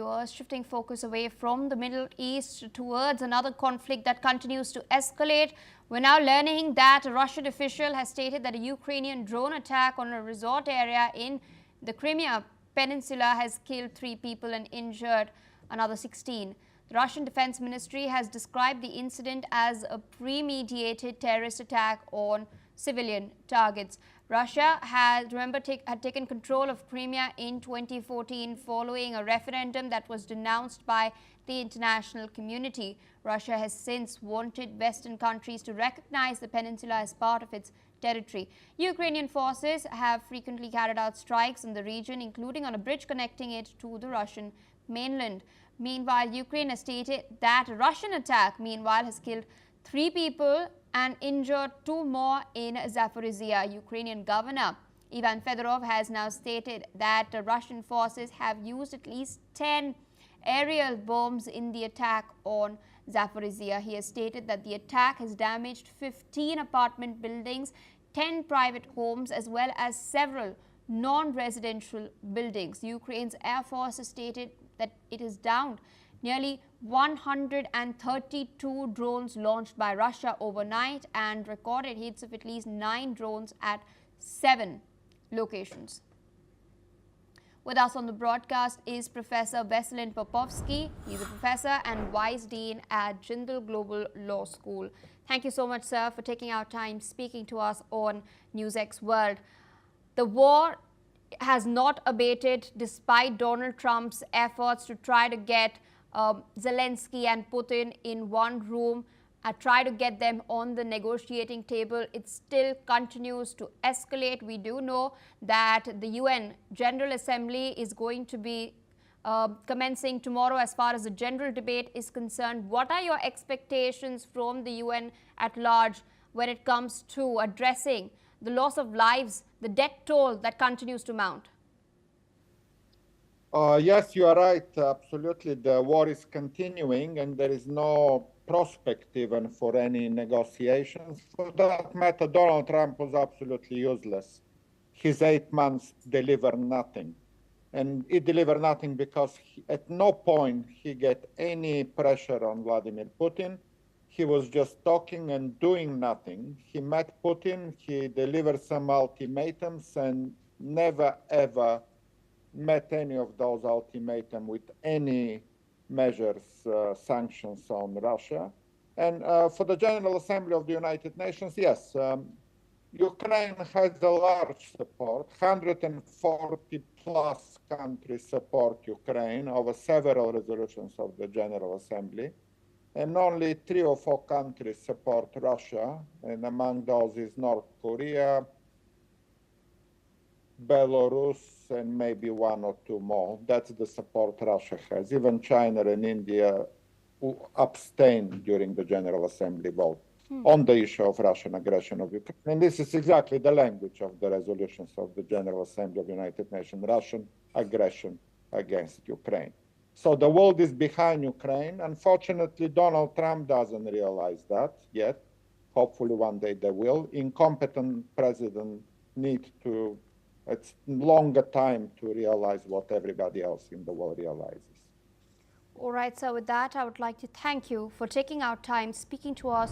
viewers, shifting focus away from the Middle East towards another conflict that continues to escalate. We're now learning that a Russian official has stated that a Ukrainian drone attack on a resort area in the Crimea Peninsula has killed 3 people and injured another 16. The Russian Defense Ministry has described the incident as a premeditated terrorist attack on civilian targets. Russia had taken control of Crimea in 2014 following a referendum that was denounced by the international community. Russia has since wanted Western countries to recognize the peninsula as part of its territory. Ukrainian forces have frequently carried out strikes in the region, including on a bridge connecting it to the Russian mainland. Meanwhile, Ukraine has stated that a Russian attack, has killed 3 people and injured 2 more in Zaporizhzhia. Ukrainian governor Ivan Fedorov has now stated that Russian forces have used at least 10 aerial bombs in the attack on Zaporizhzhia. He has stated that the attack has damaged 15 apartment buildings, 10 private homes, as well as several non-residential buildings. Ukraine's Air Force has stated that it has downed nearly 132 drones launched by Russia overnight and recorded hits of at least 9 drones at 7 locations. With us on the broadcast is Professor Veselin Popovsky. He's a professor and vice dean at Jindal Global Law School. Thank you so much, sir, for taking our time speaking to us on NewsX World. The war has not abated despite Donald Trump's efforts to try to get Zelensky and Putin in one room, try to get them on the negotiating table. It still continues to escalate. We do know that the UN General Assembly is going to be commencing tomorrow as far as the general debate is concerned. What are your expectations from the UN at large when it comes to addressing the loss of lives, the death toll that continues to mount? Yes, you are right. Absolutely. The war is continuing and there is no prospect even for any negotiations. For that matter, Donald Trump was absolutely useless. His 8 months delivered nothing. And it delivered nothing because at no point he get any pressure on Vladimir Putin. He was just talking and doing nothing. He met Putin, he delivered some ultimatums and never ever met any of those ultimatums with any measures, sanctions on Russia. And for the General Assembly of the United Nations, yes, Ukraine has a large support. 140 plus countries support Ukraine over several resolutions of the General Assembly. And only 3 or 4 countries support Russia, and among those is North Korea, Belarus, and maybe 1 or 2 more. That's the support Russia has. Even China and India who abstained during the General Assembly vote on the issue of Russian aggression of Ukraine. And this is exactly the language of the resolutions of the General Assembly of the United Nations, Russian aggression against Ukraine. So the world is behind Ukraine. Unfortunately, Donald Trump doesn't realize that yet. Hopefully one day they will. Incompetent president need to, it's longer time to realize what everybody else in the world realizes. All right, so with that, I would like to thank you for taking our time speaking to us